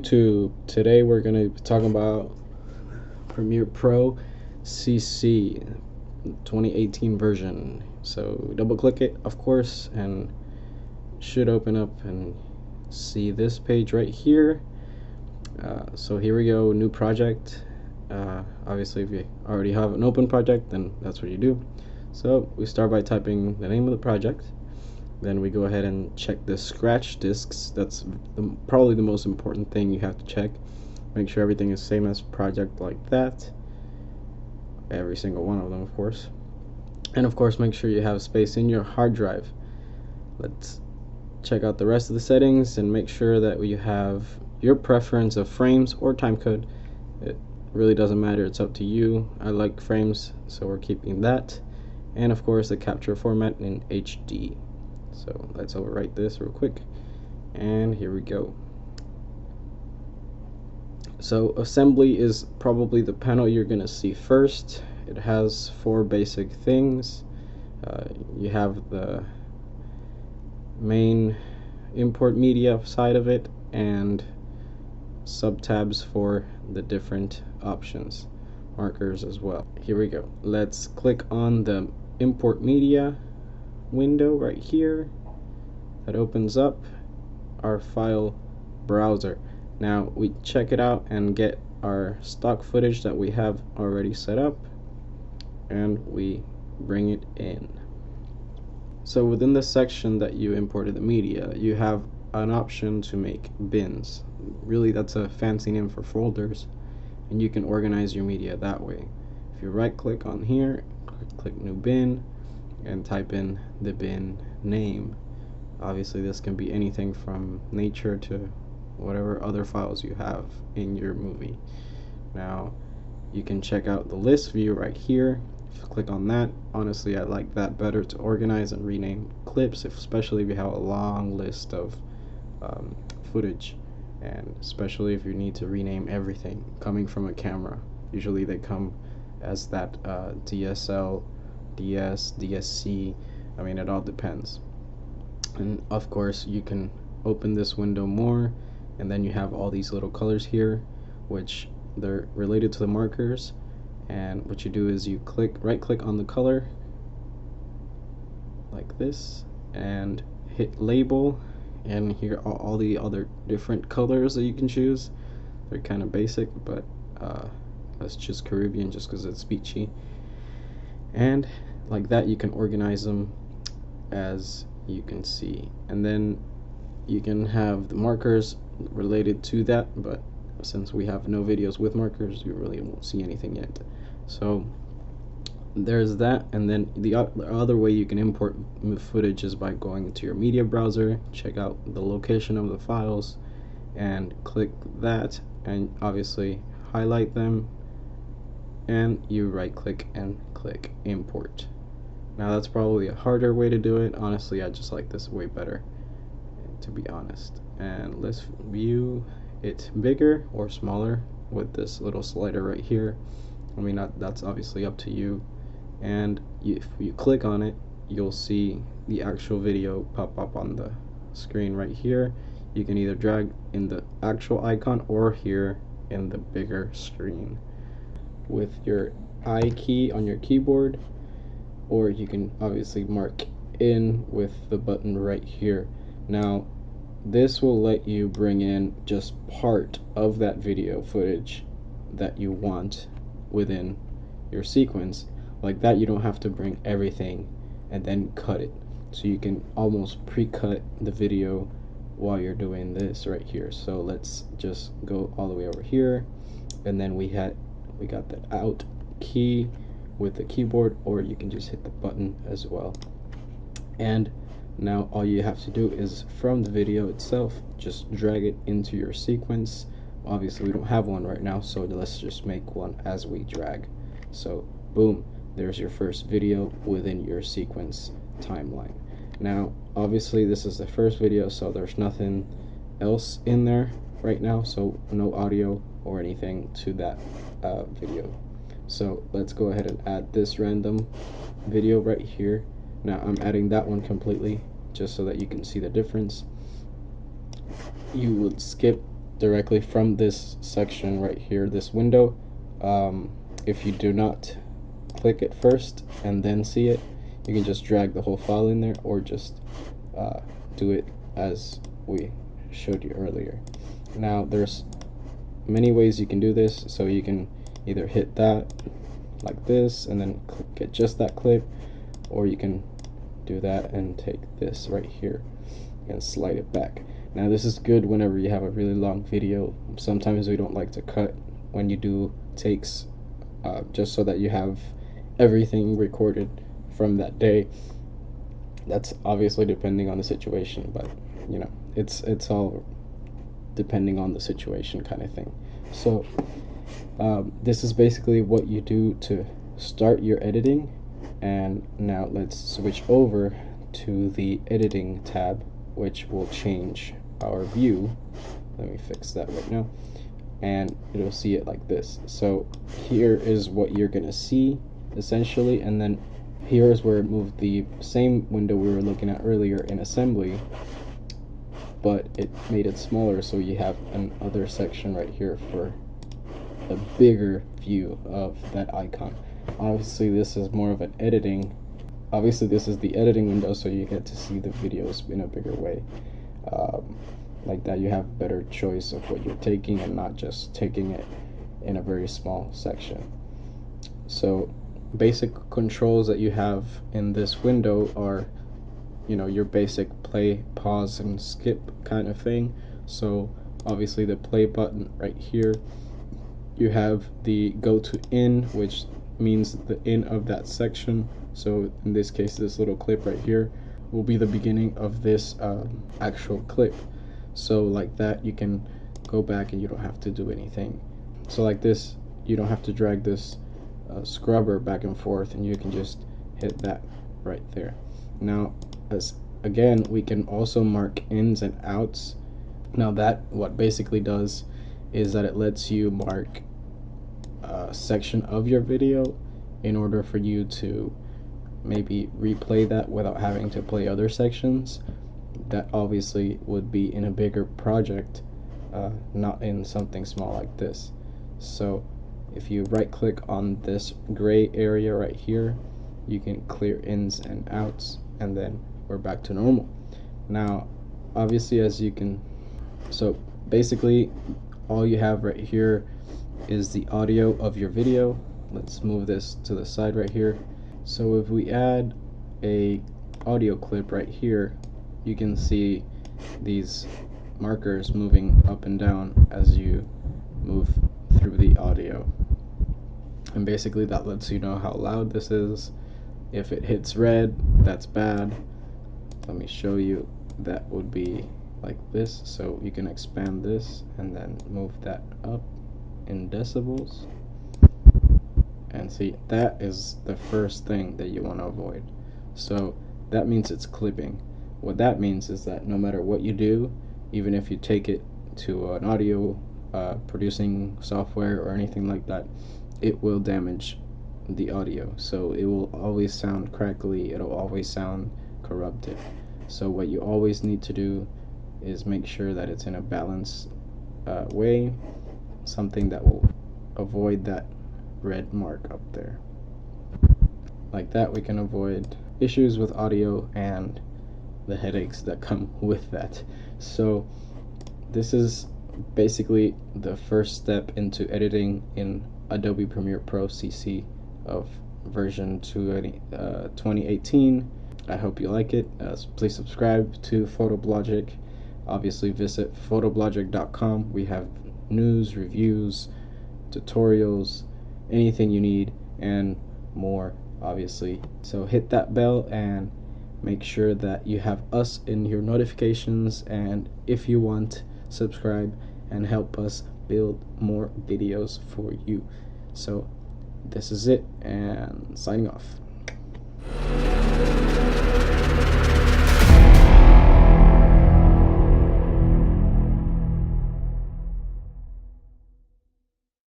YouTube? Today we're going to be talking about Premiere Pro CC 2018 version. So double click it, of course, and should open up and see this page right here. So here we go, new project. Obviously if you already have an open project, then that's what you do. So we start by typing the name of the project. Then we go ahead and check the scratch disks. That's probably the most important thing you have to check. Make sure everything is same as project, like that. Every single one of them, of course. And of course, make sure you have space in your hard drive. Let's check out the rest of the settings and make sure that you have your preference of frames or timecode. It really doesn't matter, it's up to you. I like frames, so we're keeping that. And of course, the capture format in HD. So let's overwrite this real quick, and here we go. So assembly is probably the panel you're gonna see first. It has 4 basic things. You have the main import media side of it and subtabs for the different options, markers as well. Here we go. Let's click on the import media window right here. That opens up our file browser. Now we check it out and get our stock footage that we have already set up, and we bring it in. So within the section that you imported the media, you have an option to make bins. Really, that's a fancy name for folders, and you can organize your media that way. If you right click on here, click new bin, and type in the bin name. Obviously this can be anything from nature to whatever other files you have in your movie. Now you can check out the list view right here. If you click on that, honestly I like that better to organize and rename clips, especially if you have a long list of footage, and especially if you need to rename everything coming from a camera. Usually they come as that DSL, DS, DSC, I mean, it all depends. And of course you can open this window more, and then you have all these little colors here, which they're related to the markers. And what you do is you right click on the color like this and hit label, and here are all the other different colors that you can choose. They're kind of basic, but let's choose Caribbean just because it's beachy. And like that you can organize them as you can see, and then you can have the markers related to that, but since we have no videos with markers, you really won't see anything yet. So there's that. And then the other way you can import footage is by going into your media browser, check out the location of the files, and click that, and obviously highlight them, and you right click and click import. Now that's probably a harder way to do it. Honestly, I just like this way better, to be honest. And let's view it bigger or smaller with this little slider right here. I mean, that's obviously up to you. And if you click on it, you'll see the actual video pop up on the screen right here. You can either drag in the actual icon or here in the bigger screen with your I key on your keyboard, or you can obviously mark in with the button right here. Now this will let you bring in just part of that video footage that you want within your sequence. Like that, you don't have to bring everything and then cut it. So you can almost pre-cut the video while you're doing this right here. So let's just go all the way over here, and then we got the out key with the keyboard, or you can just hit the button as well. And now all you have to do is from the video itself just drag it into your sequence. Obviously we don't have one right now, so let's just make one as we drag. So boom, there's your first video within your sequence timeline. Now obviously this is the first video, so there's nothing else in there right now, so no audio or anything to that video. So let's go ahead and add this random video right here. Now I'm adding that one completely just so that you can see the difference. You would skip directly from this section right here, this window. If you do not click it first and then see it, you can just drag the whole file in there, or just do it as we showed you earlier. Now there's many ways you can do this, so you can either hit that like this and then get just that clip, or you can do that and take this right here and slide it back. Now this is good whenever you have a really long video. Sometimes we don't like to cut when you do takes, just so that you have everything recorded from that day. That's obviously depending on the situation, but you know, it's all depending on the situation kind of thing. So this is basically what you do to start your editing. And now let's switch over to the editing tab, which will change our view. Let me fix that right now, and it'll see it like this. So here is what you're gonna see essentially, and then here is where it moved the same window we were looking at earlier in assembly, but it made it smaller, so you have another section right here for a bigger view of that icon. Obviously this is more of an editing, this is the editing window, so you get to see the videos in a bigger way. Like that, you have better choice of what you're taking and not just taking it in a very small section. So basic controls that you have in this window are, you know, your basic play, pause, and skip kind of thing. So obviously the play button right here, you have the go to in, which means the end of that section. So in this case, this little clip right here will be the beginning of this actual clip. So like that, you can go back and you don't have to do anything. So like this, you don't have to drag this scrubber back and forth, and you can just hit that right there. Now again, we can also mark ins and outs. Now that what basically does is that it lets you mark a section of your video in order for you to maybe replay that without having to play other sections. That obviously would be in a bigger project, not in something small like this. So if you right click on this gray area right here, you can clear ins and outs, and then we're back to normal. Now obviously, as you can, so basically all you have right here is the audio of your video. Let's move this to the side right here. So if we add a audio clip right here, you can see these markers moving up and down as you move through the audio, and basically that lets you know how loud this is. If it hits red, that's bad. Let me show you. That would be like this. So you can expand this and then move that up in decibels, and see, that is the first thing that you want to avoid. So that means it's clipping. What that means is that no matter what you do, even if you take it to an audio producing software or anything like that, it will damage the audio. So it will always sound crackly, it'll always sound corrupted. So what you always need to do is make sure that it's in a balanced way, something that will avoid that red mark up there. Like that, we can avoid issues with audio and the headaches that come with that. So this is basically the first step into editing in Adobe Premiere Pro CC of version 2018. I hope you like it. Please subscribe to Fotoblogic. Obviously visit photoblogic.com. We have news, reviews, tutorials, anything you need, and more, obviously. So hit that bell and make sure that you have us in your notifications, and if you want, subscribe and help us build more videos for you. So this is it, and signing off.